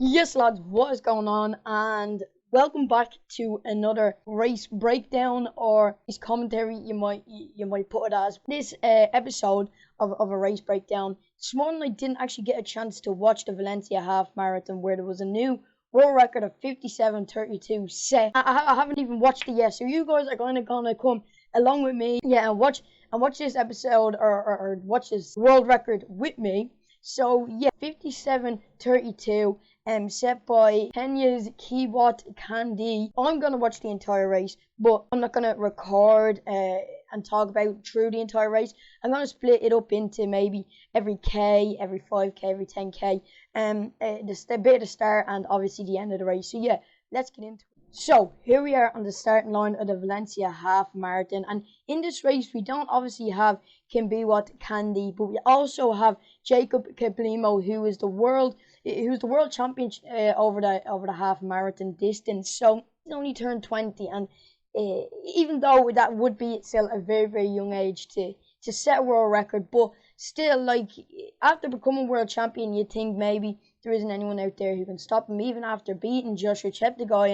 Yes, lads, what is going on? And welcome back to another race breakdown or race commentary. You might put it as this episode of a race breakdown. This morning I didn't actually get a chance to watch the Valencia Half Marathon, where there was a new world record of 57:32 set. I haven't even watched it yet, so you guys are gonna come along with me, and watch this episode or watch this world record with me. So yeah, 57:32. Set by Kenya's Kiwat Kandi. I'm going to watch the entire race, but I'm not going to record and talk about through the entire race. I'm going to split it up into maybe every K, every 5K, every 10K, the bit of the start and obviously the end of the race. So yeah, let's get into it. So here we are on the starting line of the Valencia Half Marathon, and in this race we don't obviously have Kiwat Kandi, but we also have Jacob Kiplimo, who's the world champion over the half marathon distance. So he's only turned 20, and even though that would be still a very young age to set a world record, but still, like, after becoming world champion, you'd think maybe there isn't anyone out there who can stop him, even after beating Joshua Cheptegei.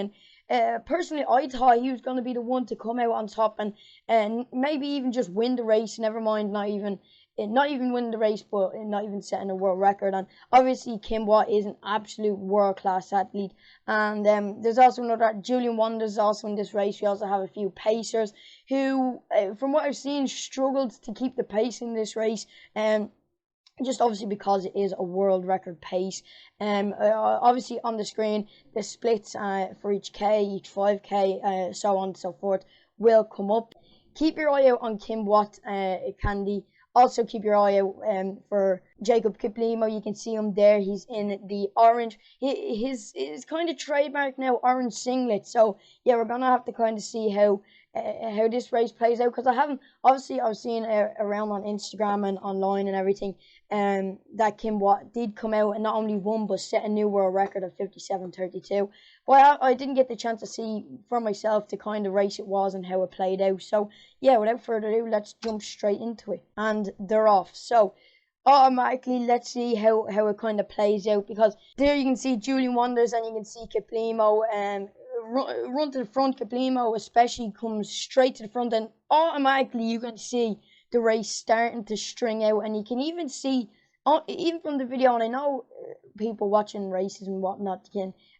And personally, I thought he was going to be the one to come out on top and maybe even just win the race. Never mind, not even win the race, but not even setting a world record. And obviously, Kiwat is an absolute world-class athlete. And there's also another, Julian Wonders also in this race. We also have a few pacers who, from what I've seen, struggled to keep the pace in this race. Just obviously because it is a world record pace. Obviously on the screen, the splits for each K, each 5K, so on and so forth will come up. Keep your eye out on Kiwat Kandi. Also keep your eye out for Jacob Kiplimo. You can see him there. He's in the orange. His kind of trademark now, orange singlet. So yeah, we're gonna have to kind of see how this race plays out, because I've seen around on Instagram and online and everything that Kiwat did come out and not only won but set a new world record of 57:32. But I didn't get the chance to see for myself the kind of race it was and how it played out. So yeah, without further ado, let's jump straight into it. And they're off. So automatically, let's see how it kind of plays out, because there you can see Julian Wonders and you can see Kiplimo run to the front. Kiplimo especially comes straight to the front, and automatically you can see the race starting to string out, and you can even see, even from the video, and I know people watching races and whatnot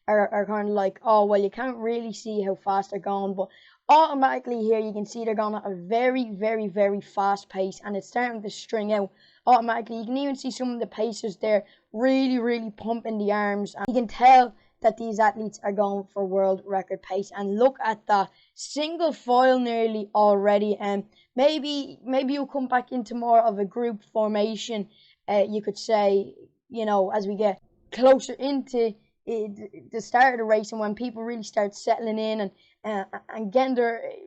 are kind of like, oh well, you can't really see how fast they're going, but automatically here you can see they're going at a very fast pace, and it's starting to string out automatically. You can even see some of the pacers there really pumping the arms, and you can tell that these athletes are going for world record pace. And look at that, single file nearly already. And maybe you'll come back into more of a group formation, you could say, as we get closer into the start of the race, and when people really start settling in and getting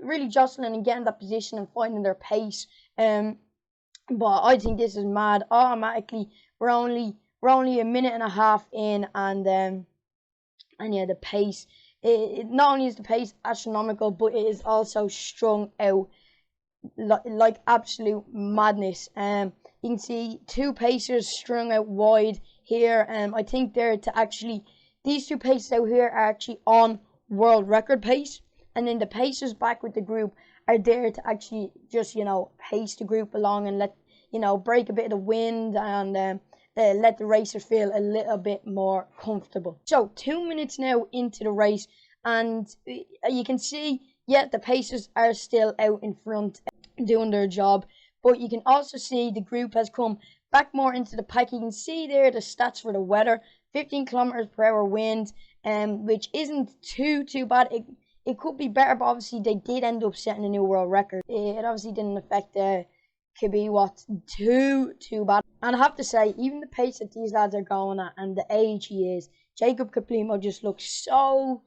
really jostling and getting that position and finding their pace. But I think this is mad. Automatically, we're only a minute and a half in, and yeah, the pace, not only is the pace astronomical, but it is also strung out like absolute madness. You can see two pacers strung out wide here. I think these two pacers out here are actually on world record pace, and then the pacers back with the group are there to actually just pace the group along and let break a bit of the wind and let the racer feel a little bit more comfortable. So 2 minutes now into the race, and you can see, yeah, the pacers are still out in front doing their job, but you can also see the group has come back more into the pack. You can see there the stats for the weather: 15 kilometers per hour wind, which isn't too bad. It could be better, but obviously they did end up setting a new world record. It obviously didn't affect Kiwat too bad. And I have to say, even the pace that these lads are going at and the age he is, Jacob Kiplimo just looks so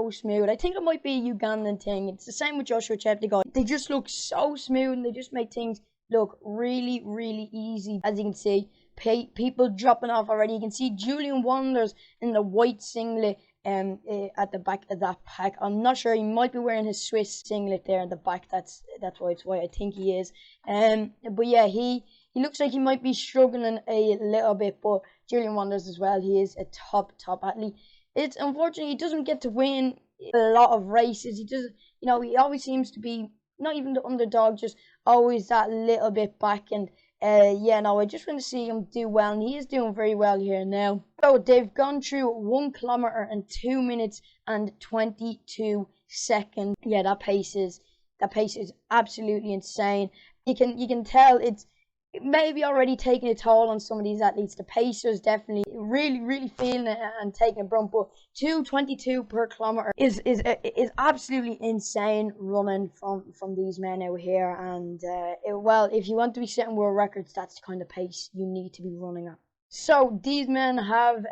smooth. I think it might be a Ugandan thing. It's the same with Joshua Cheptegei. They just look so smooth, and they just make things look really easy. As you can see, people dropping off already. You can see Julian Wonders in the white singlet at the back of that pack. I'm not sure, he might be wearing his Swiss singlet there in the back. That's why it's white. I think he is. But yeah, he looks like he might be struggling a little bit, but Julian Wonders as well. He is a top athlete. It's unfortunately he doesn't get to win a lot of races. He doesn't, he always seems to be not even the underdog, just always that little bit back. And I just want to see him do well, and he is doing very well here now. So they've gone through 1 kilometer in 2 minutes and 22 seconds. Yeah, that pace is absolutely insane. You can tell it's maybe already taking a toll on some of these athletes. The pacers definitely really feeling it and taking a brunt, but 2:22 per kilometer is absolutely insane running from these men out here. And well, if you want to be setting world records, that's the kind of pace you need to be running at. So these men have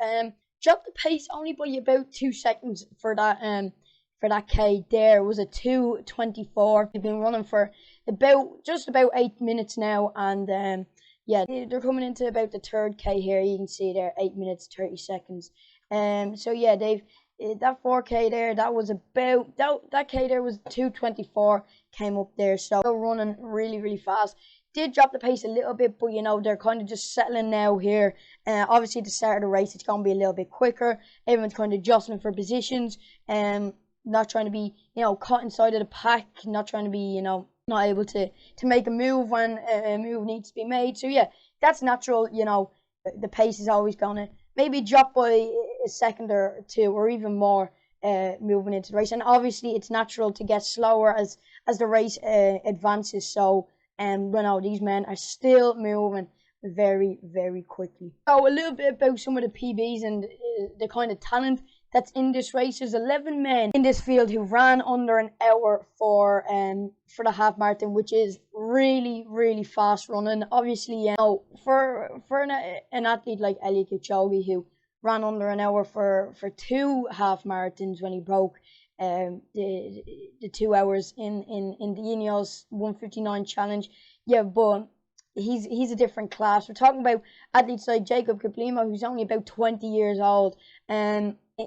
dropped the pace only by about 2 seconds for that K there. It was a 2:24. They've been running for just about 8 minutes now, and yeah, they're coming into about the third K here. You can see there 8 minutes 30 seconds. So yeah, they've that 4K there, that was about that K there was 2:24, came up there. So they're running really fast. Did drop the pace a little bit, but they're kind of just settling now here. Obviously at the start of the race it's going to be a little bit quicker. Everyone's kind of adjusting for positions, not trying to be caught inside of the pack, not trying to be not able to make a move when a move needs to be made. So yeah, that's natural. The pace is always gonna maybe drop by a second or two or even more moving into the race, and obviously it's natural to get slower as the race advances. So these men are still moving very quickly. So a little bit about some of the PBs and the kind of talent that's in this race. There's 11 men in this field who ran under an hour for the half marathon, which is really fast running. Obviously, for an athlete like Eliud Kipchoge, who ran under an hour for 2 half marathons when he broke the 2 hours in the Ineos 159 challenge. Yeah, but he's a different class. We're talking about athletes like Jacob Kiplimo, who's only about 20 years old,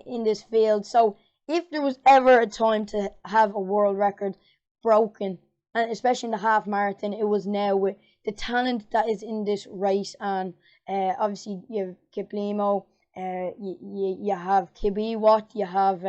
in this field. So if there was ever a time to have a world record broken, and especially in the half marathon, it was now, with the talent that is in this race. And obviously you have Kiplimo, you have Kibiwat, you have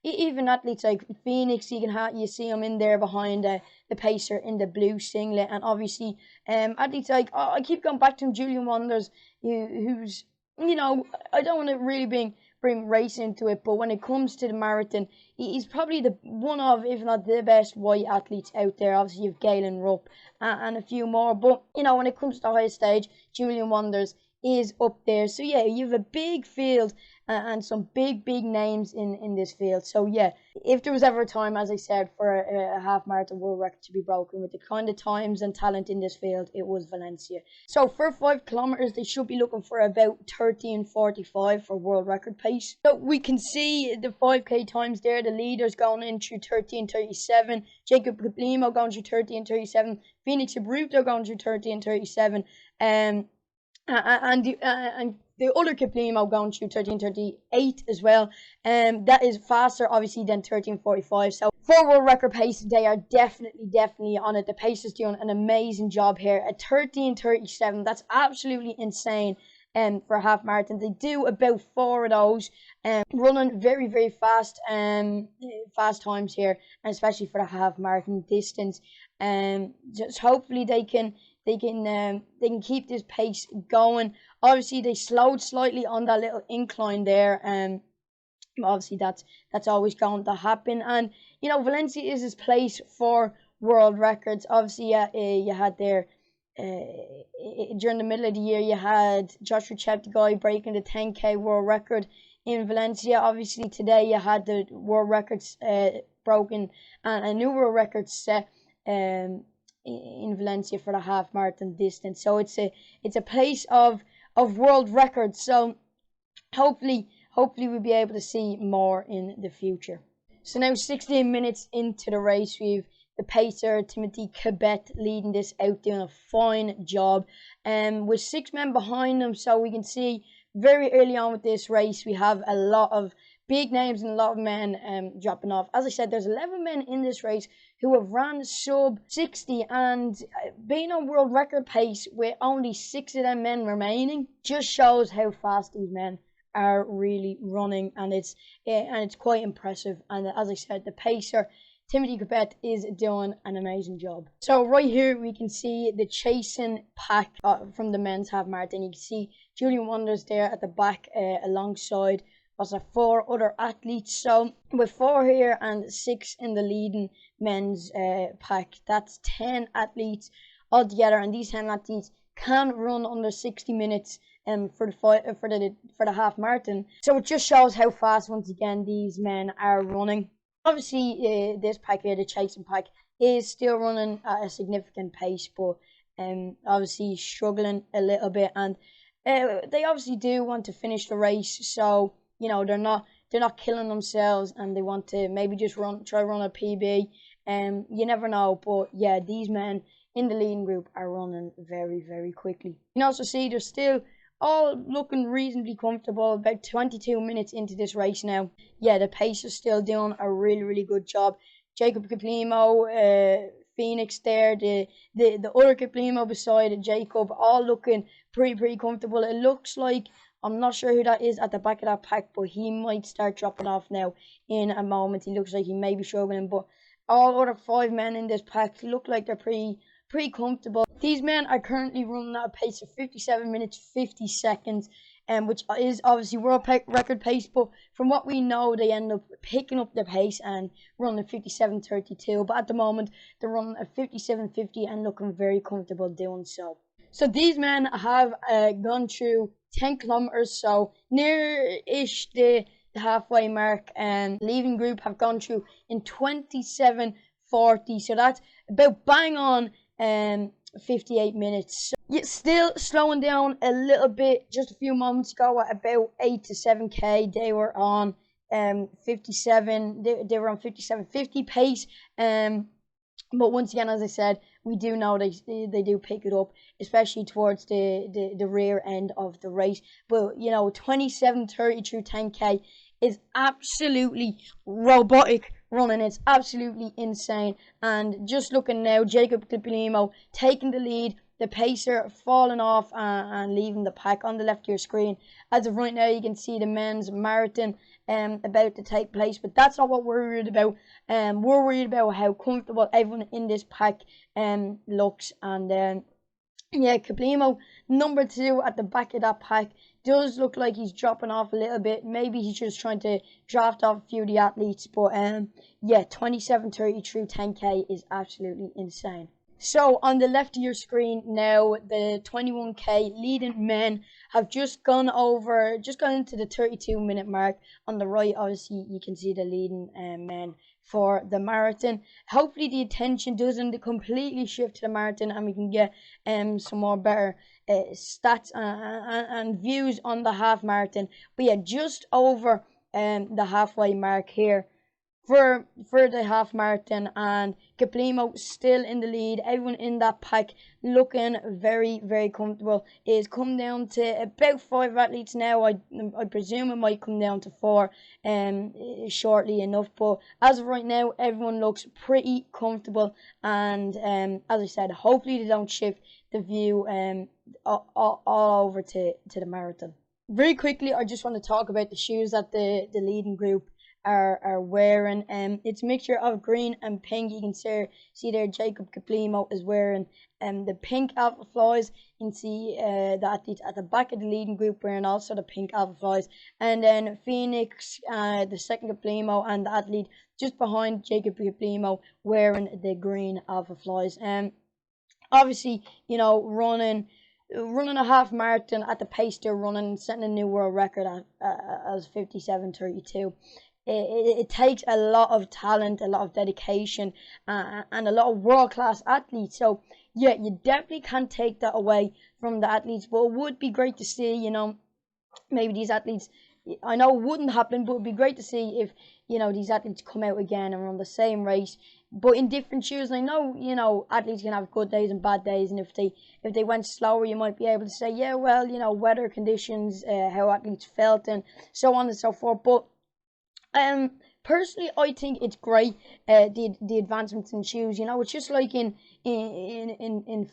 even athletes like Phoenix. You see him in there behind the pacer in the blue singlet. And obviously athletes like, I keep going back to him, Julian Wonders, who's I don't want to really bring race into it, but when it comes to the marathon, he's probably the one of, if not the best white athletes out there. Obviously, you have Galen Rupp and a few more, but when it comes to the highest stage, Julian Wonders is up there. So yeah, you have a big field and some big names in this field. So yeah, if there was ever a time, as I said, for a half marathon world record to be broken with the kind of times and talent in this field, it was Valencia. So for 5 kilometers, they should be looking for about 13:45 for world record pace. So we can see the 5K times there. The leaders going in through 13:37. Jacob Kiplimo going through 13:37. Phoenix Abrupto going through 13:37. And the other Kiplimo going through 13:38 as well. That is faster, obviously, than 13:45. So for world record pace, they are definitely on it. The pace is doing an amazing job here at 13:37. That's absolutely insane. For a half marathon, they do about 4 of those, running very fast, fast times here, and especially for the half marathon distance. Just hopefully they can keep this pace going. Obviously, they slowed slightly on that little incline there, obviously that's always going to happen. And Valencia is his place for world records. Obviously, you had there during the middle of the year, you had Joshua Cheptegei breaking the 10K world record in Valencia. Obviously, today you had the world records broken and a new world record set in Valencia for the half marathon distance. So it's a place of world records. So hopefully we'll be able to see more in the future. So now 16 minutes into the race, we've the pacer Timothy Cabet leading this out, doing a fine job, with 6 men behind him. So we can see very early on with this race, we have a lot of big names and a lot of men dropping off. As I said, there's 11 men in this race who have ran sub 60 and been on world record pace with only 6 of them men remaining. Just shows how fast these men are really running, and it's quite impressive. And as I said, the pacer Timothy Coppet is doing an amazing job. So right here we can see the chasing pack from the men's half marathon. You can see Julian Wonders there at the back alongside was 4 other athletes. So with 4 here and 6 in the leading men's pack, that's 10 athletes altogether, and these 10 athletes can run under 60 minutes for the half marathon. So it just shows how fast, once again, these men are running. Obviously, this pack here, the chasing pack, is still running at a significant pace, but obviously struggling a little bit, and they obviously do want to finish the race. So you know, they're not killing themselves, and they want to maybe just try run a PB. You never know, but yeah, these men in the leading group are running very, very quickly. You can also see they're still all looking reasonably comfortable. About 22 minutes into this race now. Yeah, the pace is still doing a really, really good job. Jacob Kiplimo, Phoenix there, the other Kiplimo beside Jacob, all looking pretty comfortable. It looks like, I'm not sure who that is at the back of that pack, but he might start dropping off now in a moment. He looks like he may be struggling, but all other 5 men in this pack look like they're pretty comfortable. These men are currently running at a pace of 57 minutes 50 seconds, which is obviously world record pace, but from what we know, they end up picking up the pace and running 57:32. But at the moment, they're running at 57:50 and looking very comfortable doing so. So these men have gone through 10 kilometers, so near-ish the halfway mark, and leaving group have gone through in 27:40. So that's about bang on 58 minutes. So, yeah, still slowing down a little bit. Just a few moments ago at about 8 to 7k, they were on 57. They were on 57:50 pace. But once again, as I said, we do know they do pick it up, especially towards the rear end of the race. But you know, 27:30 through 10k is absolutely robotic running. It's absolutely insane. And just looking now, Jacob Kiplimo taking the lead, the pacer falling off and leaving the pack on the left of your screen. As of right now, you can see the men's marathon about to take place, but that's not what we're worried about. We're worried about how comfortable everyone in this pack looks. And yeah, Kiplimo, number 2 at the back of that pack, does look like he's dropping off a little bit. Maybe he's just trying to draft off a few of the athletes. But yeah, 27:30 through 10k is absolutely insane. So on the left of your screen now, the 21k leading men have just gone into the 32-minute mark. On the right, obviously, you can see the leading men for the marathon. Hopefully the attention doesn't completely shift to the marathon, and we can get some more better stats and views on the half marathon. But yeah, just over the halfway mark here for the half marathon, and Kiplimo still in the lead. Everyone in that pack looking very, very comfortable. It's come down to about 5 athletes now. I presume it might come down to 4 shortly enough, but as of right now, everyone looks pretty comfortable. And as I said, hopefully they don't shift the view all over to the marathon. Very quickly, I just want to talk about the shoes that the leading group are wearing. It's a mixture of green and pink. You can see there Jacob Kiplimo is wearing the pink Alpha Flies. You can see the athletes at the back of the leading group wearing also the pink Alpha Flies, and then Phoenix, the second Kiplimo, and the athlete just behind Jacob Kiplimo wearing the green Alpha Flies. Obviously, you know, running a half marathon at the pace they're running, setting a new world record as 57:32. It takes a lot of talent, a lot of dedication, and a lot of world-class athletes. So, yeah, you definitely can't take that away from the athletes. But it would be great to see, you know, maybe these athletes I know it wouldn't happen, but it'd be great to see if, these athletes come out again and run the same race, but in different shoes. And I know, athletes can have good days and bad days, and if they went slower, you might be able to say, yeah, well, weather conditions, how athletes felt, and so on and so forth. But personally, I think it's great. The advancements in shoes. It's just like in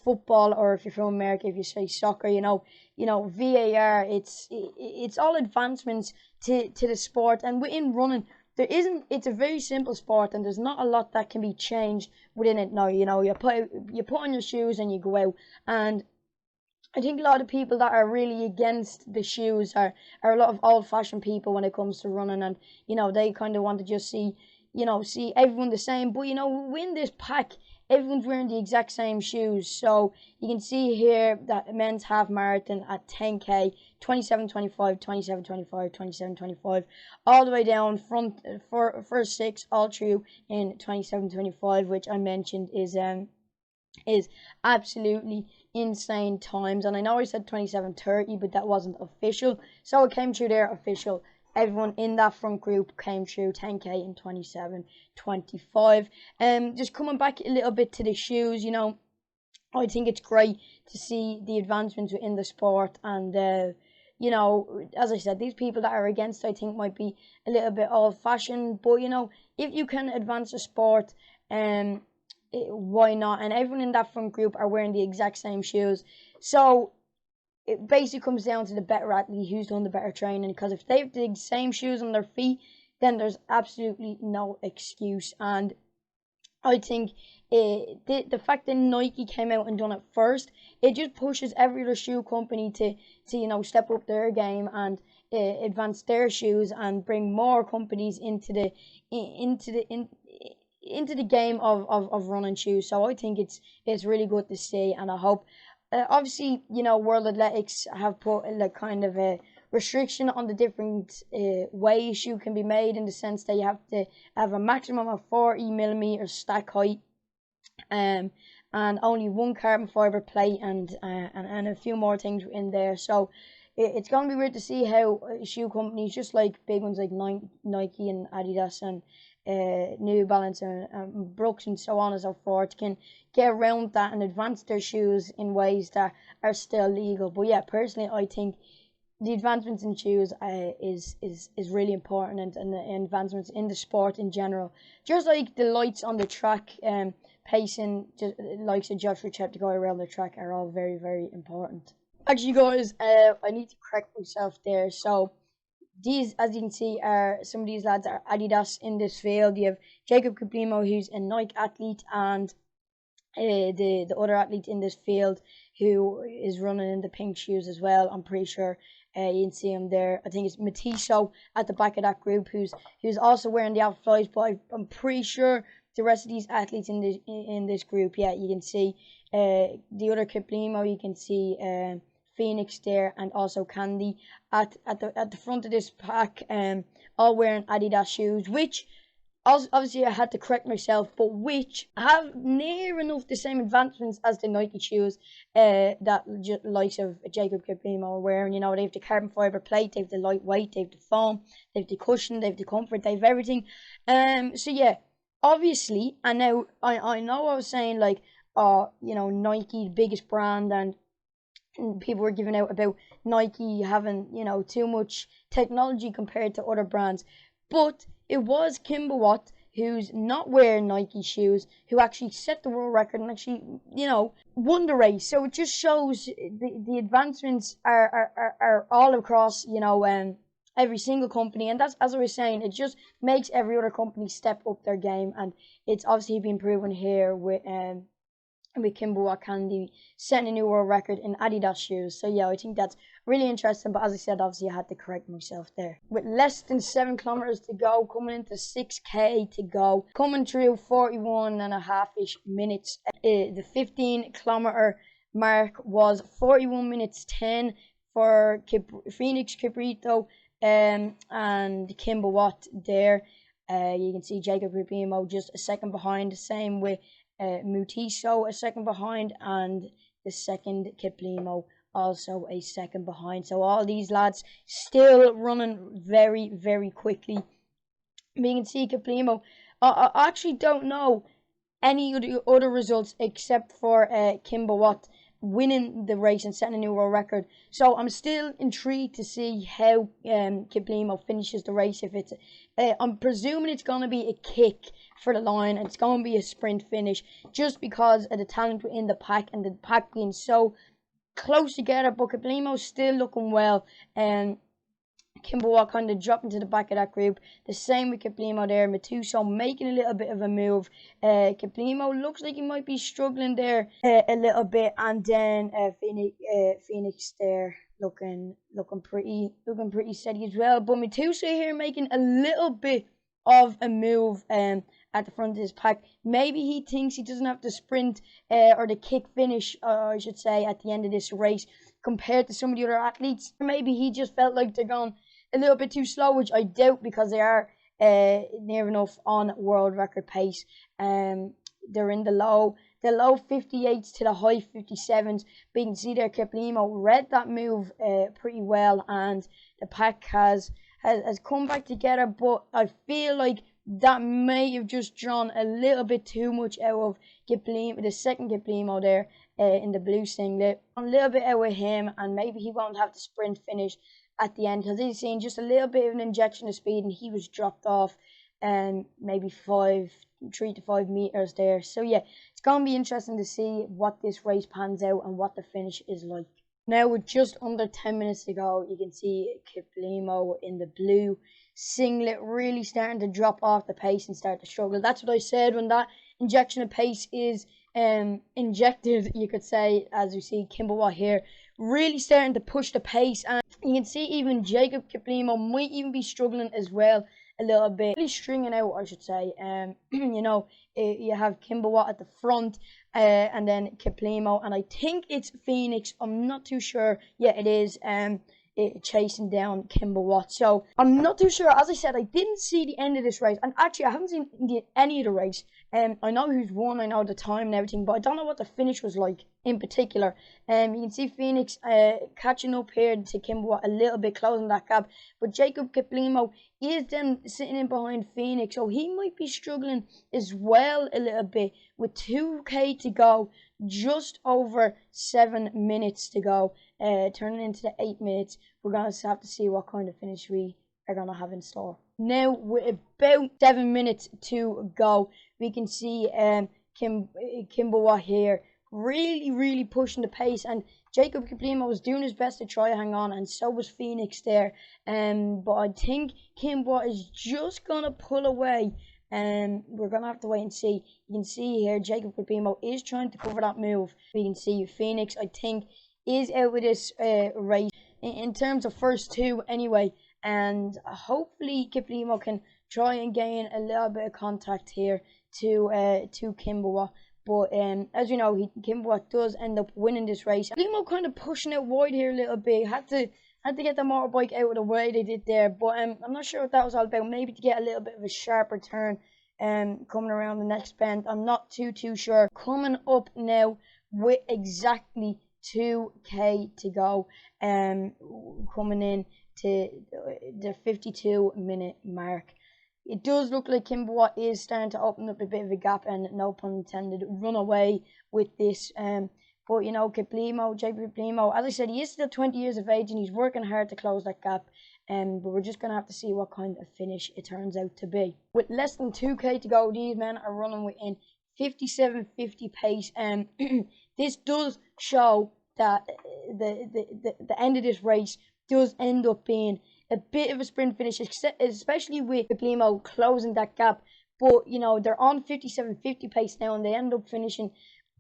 football, or if you're from America, if you say soccer, VAR. It's all advancements to the sport, and within running, there isn't. It's a very simple sport, and there's not a lot that can be changed within it now. You put on your shoes and you go out. And I think a lot of people that are really against the shoes are a lot of old-fashioned people when it comes to running, and they kind of want to just see everyone the same. But within this pack, everyone's wearing the exact same shoes. So you can see here that men's half marathon at 10k, 27:25, 27:25, 27:25, all the way down front for first six, all through in 27:25, which I mentioned is absolutely insane times. And I know I said 27:30, but that wasn't official, so it came through there official. Everyone in that front group came through 10k in 27:25. Just coming back a little bit to the shoes, I think it's great to see the advancements within the sport. And as I said, these people that are against, I think, might be a little bit old-fashioned. But if you can advance the sport, why not? And everyone in that front group are wearing the exact same shoes. So it basically comes down to the better athlete who's done the better training. Because if they have the same shoes on their feet, then there's absolutely no excuse. And I think the fact that Nike came out and done it first, it just pushes every other shoe company to step up their game and advance their shoes and bring more companies into the game of running shoes. So I think it's really good to see, and I hope, obviously, World Athletics have put like kind of a restriction on the different ways shoe can be made, in the sense that you have to have a maximum of 40mm stack height, and only one carbon fiber plate, and a few more things in there. So it's going to be weird to see how shoe companies, just like big ones like Nike and Adidas and New Balance and Brooks and so on and so forth, can get around that and advance their shoes in ways that are still legal. But yeah, personally, I think the advancements in shoes is really important, and the advancements in the sport in general, just like the lights on the track, pacing, just likes of Joshua Chep to go around the track, are all very, very important. Actually, guys, I need to correct myself there. So these, as you can see, are some of these lads are Adidas in this field. You have Jacob Kiplimo, who's a Nike athlete, and the other athlete in this field who is running in the pink shoes as well. I'm pretty sure you can see him there. I think it's Matiso at the back of that group, who's also wearing the Alpha Flies. But I'm pretty sure the rest of these athletes in this group, yeah, you can see the other Kiplimo, you can see Phoenix there, and also Candy at the front of this pack, all wearing Adidas shoes, which obviously I had to correct myself, but which have near enough the same advancements as the Nike shoes that likes of Jacob Kiplimo are wearing. They have the carbon fiber plate, they have the lightweight, they have the foam, they have the cushion, they have the comfort, they have everything. So yeah, obviously, and now I know I was saying like, Nike, the biggest brand, and people were giving out about Nike having, too much technology compared to other brands. But it was Kimberwatt, who's not wearing Nike shoes, who actually set the world record and actually, won the race. So it just shows the advancements are all across, every single company. And that's, as I was saying, it just makes every other company step up their game. And it's obviously been proven here with Kimberwatt Candy setting a new world record in Adidas shoes. So yeah, I think that's really interesting. But as I said, obviously I had to correct myself there. With less than 7 kilometers to go, coming into 6k to go, coming through 41.5-ish minutes. The 15-kilometer mark was 41 minutes 10 for Phoenix Cabrito and Kimberwatt there. You can see Jacob Rubimo just a second behind. The same with Mutiso a second behind, and the second Kiplimo also a second behind. So all these lads still running very, very quickly. We can see Kiplimo. I actually don't know any of the other results except for Kimber Watt winning the race and setting a new world record. So I'm still intrigued to see how Kiplimo finishes the race. If it's, I'm presuming it's going to be a kick for the line. It's going to be a sprint finish just because of the talent within the pack and the pack being so close together. But Kiplimo's still looking well, and Kimber kind of dropping to the back of that group. The same with Kiplimo there. Matuso making a little bit of a move. Kiplimo looks like he might be struggling there a little bit, and then Phoenix there looking pretty steady as well. But Matuso here making a little bit of a move at the front of his pack. Maybe he thinks he doesn't have to sprint or the kick finish, I should say, at the end of this race compared to some of the other athletes. Maybe he just felt like they're going a little bit too slow, which I doubt, because they are near enough on world record pace. They're in the low 58s to the high 57s. But you can see there Kiplimo read that move pretty well, and the pack has come back together. But I feel like that may have just drawn a little bit too much out of Kiplimo, the second Kiplimo there in the blue singlet. A little bit out of him, and maybe he won't have the sprint finish at the end, because he's seen just a little bit of an injection of speed, and he was dropped off maybe 3 to 5 meters there. So yeah, it's going to be interesting to see what this race pans out and what the finish is like. Now with just under 10 minutes to go, you can see Kiplimo in the blue singlet really starting to drop off the pace and start to struggle. That's what I said, when that injection of pace is injected, you could say, as you see Kimber Watt here really starting to push the pace, and you can see even Jacob Kiplimo might even be struggling as well a little bit, really stringing out, I should say. You know, you have Kimber Watt at the front, and then Kiplimo, and I think it's Phoenix, I'm not too sure. Yeah, it is chasing down Kimber Watt. So I'm not too sure. As I said, I didn't see the end of this race, and actually I haven't seen any of the race. I know who's won, I know the time and everything, but I don't know what the finish was like in particular. You can see Phoenix catching up here to Kimber Watt a little bit, closing that gap, but Jacob Kiplimo is then sitting in behind Phoenix, so he might be struggling as well a little bit with 2k to go, just over 7 minutes to go, turning into the 8 minutes. We're going to have to see what kind of finish we are going to have in store. Now, with about 7 minutes to go, we can see Kimber Watt here really pushing the pace, and Jacob Kiplimo was doing his best to try to hang on, and so was Phoenix there. But I think Kimber Watt is just going to pull away, and we're going to have to wait and see. You can see here Jacob Kiplimo is trying to cover that move. We can see Phoenix, I think, is out with this race in terms of first two anyway, and hopefully Kiplimo can try and gain a little bit of contact here to Kimber Watt. But as you know, Kimber Watt does end up winning this race. Kiplimo kind of pushing it wide here a little bit. Had to get the motorbike out of the way they did there. But I'm not sure what that was all about. Maybe to get a little bit of a sharper turn coming around the next bend. I'm not too sure. Coming up now with exactly 2k to go, coming in to the 52-minute mark. It does look like Kimber Watt is starting to open up a bit of a gap, and no pun intended, run away with this. But you know, Jacob Kiplimo, as I said, he is still 20 years of age, and he's working hard to close that gap. But we're just going to have to see what kind of finish it turns out to be. With less than 2k to go, these men are running within 57.50 pace. This does show that the end of this race does end up being a bit of a sprint finish, especially with Kiplimo closing that gap. But you know, they're on 57.50 pace now, and they end up finishing,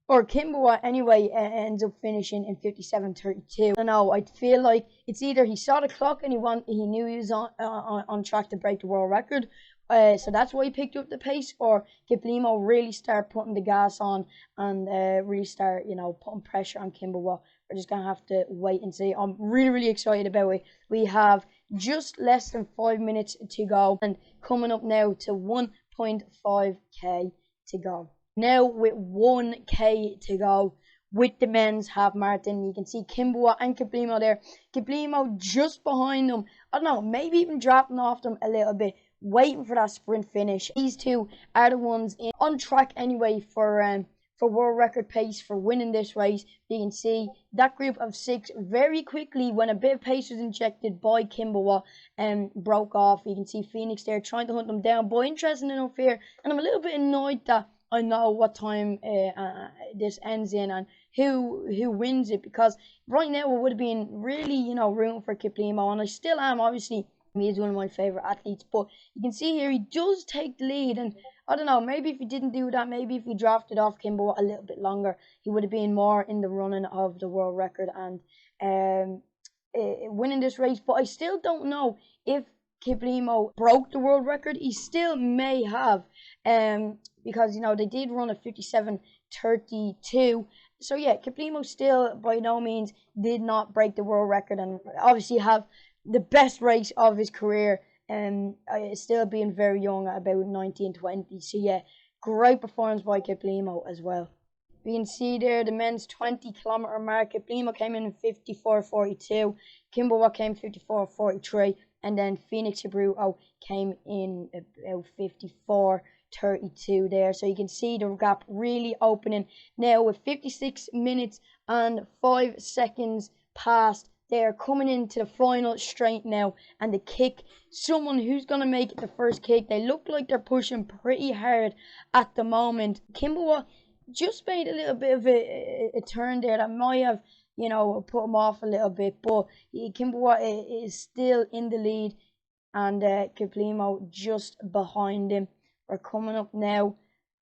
or Kimber Watt anyway, ends up finishing in 57.32. I don't know, I feel like it's either he saw the clock and he knew he was on track to break the world record, so that's why he picked up the pace, or Kiplimo really start putting the gas on and really start, you know, putting pressure on Kimber Watt. We're just going to have to wait and see. I'm really excited about it. We have just less than 5 minutes to go, and coming up now to 1.5k to go. Now with 1k to go, with the men's half marathon. You can see Kimberwa and Kiplimo there. Kiplimo just behind them. I don't know, maybe even dropping off them a little bit, waiting for that sprint finish. These two are the ones on track anyway for world record pace for winning this race. You can see that group of 6 very quickly, when a bit of pace was injected by Kimberwa, broke off. You can see Phoenix there trying to hunt them down. But interesting enough here, and I'm a little bit annoyed that I know what time this ends in and who wins it, because right now it would have been really, rooting for Kiplimo, and I still am. Obviously, he is one of my favorite athletes, but you can see here he does take the lead, and I don't know, maybe if he didn't do that, maybe if he drafted off Kimbo a little bit longer, he would have been more in the running of the world record and winning this race. But I still don't know if Kiplimo broke the world record. He still may have, because they did run a 57:32. So yeah, Kiplimo still by no means did not break the world record, and obviously have the best race of his career, still being very young at about 19, 20. So yeah, great performance by Kiplimo as well. We can see there the men's 20-kilometer mark. Kiplimo came in 54:42, Kimberwa came 54:43, and then Phoenix Hebrew came in about 54:32 there. So you can see the gap really opening now with 56 minutes and 5 seconds past. They're coming into the final straight now, and the kick, someone who's going to make the first kick. They look like they're pushing pretty hard at the moment. Kimberwa just made a little bit of a turn there that might have, put him off a little bit, but Kimberwa is still in the lead, and Kiplimo just behind him. We're coming up now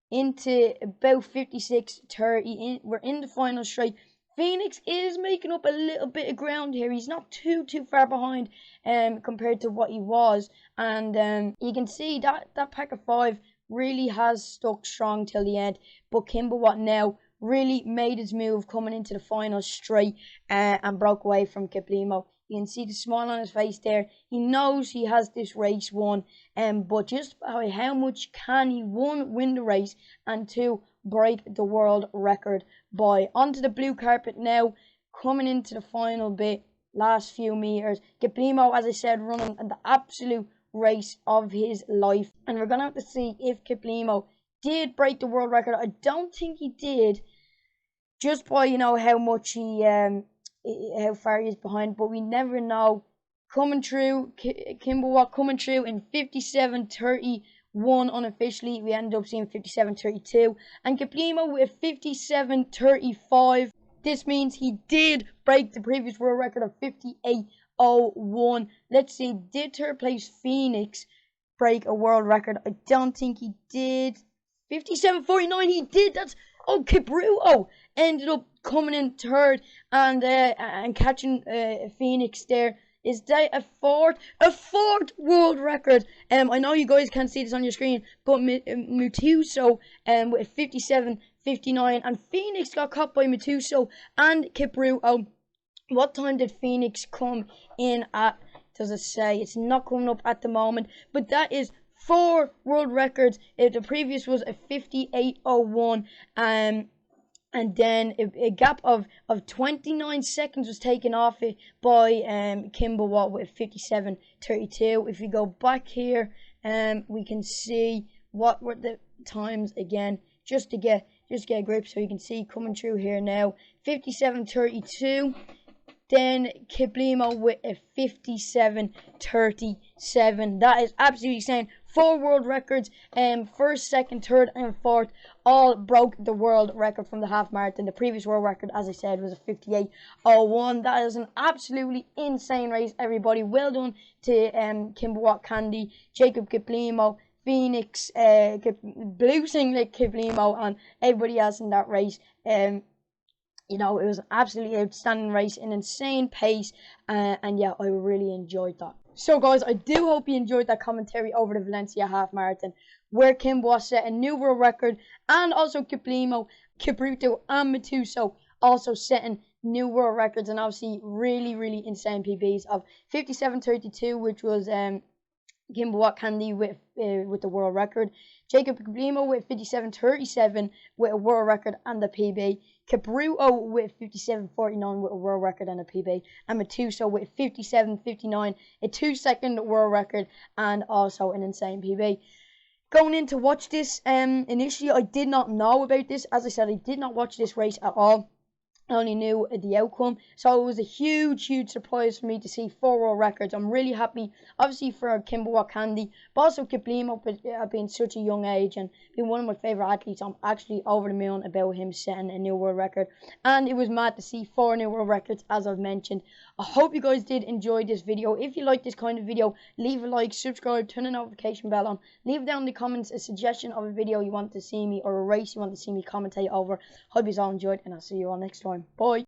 into about 56:30. We're in the final straight. Phoenix is making up a little bit of ground here. He's not too far behind compared to what he was. And you can see that pack of 5 really has stuck strong till the end. But Kimberwa now really made his move coming into the final straight and broke away from Kiplimo. You can see the smile on his face there. He knows he has this race won. But just how much can he, 1, win the race, and 2, break the world record by. Onto the blue carpet now, coming into the final bit, last few meters. Kiplimo, as I said, running the absolute race of his life, and we're gonna have to see if Kiplimo did break the world record. I don't think he did, just by how much he how far he is behind, but we never know. Coming through, Kimberwa coming through in 57:31 unofficially. We ended up seeing 57:32, and Kiplimo with 57:35. This means he did break the previous world record of 58:01. Let's see, did third place Phoenix break a world record? I don't think he did. 57:49, he did. That's Kipruto ended up coming in third and catching Phoenix there. Is that a fourth world record? I know you guys can't see this on your screen, but Mutuso with 57:59, and Phoenix got caught by Mutuso and Kipruto. What time did Phoenix come in at? Does it say? It's not coming up at the moment, but that is 4 world records. The previous was a 58:01, and then a gap of 29 seconds was taken off it by Kimberwa with 57:32. If we go back here, we can see what were the times again, just to get a grip. So you can see coming through here now, 57:32. Then Kiplimo with a 57:37. That is absolutely insane. 4 world records, first, second, third, and fourth, all broke the world record from the half marathon. The previous world record, as I said, was a 58:01. That is an absolutely insane race, everybody. Well done to Kimberwa Candy, Jacob Kiplimo, Phoenix, Blue Singlet Kiplimo, and everybody else in that race. It was an absolutely outstanding race, an insane pace, and yeah, I really enjoyed that. So guys, I do hope you enjoyed that commentary over the Valencia Half Marathon, where Kimberwa set a new world record, and also Kiplimo, Kipruto, and Mutuso also setting new world records, and obviously really insane PBs of 57:32, which was Kimber Candy with the world record. Jacob Kiplimo with 57.37 with a world record and a PB. Capruo with 57.49 with a world record and a PB. And Matuso with 57.59, a 2-second world record and also an insane PB. Going in to watch this, initially I did not know about this. As I said, I did not watch this race at all. I only knew the outcome, so it was a huge surprise for me to see 4 world records. I'm really happy, obviously, for Kimber Candy, but also Kiplimo being such a young age and being one of my favourite athletes. I'm actually over the moon about him setting a new world record, and it was mad to see 4 new world records, as I've mentioned. I hope you guys did enjoy this video. If you like this kind of video, leave a like, subscribe, turn the notification bell on, leave down in the comments a suggestion of a video you want to see me or a race you want to see me commentate over. Hope you all enjoyed, and I'll see you all next time. Bye.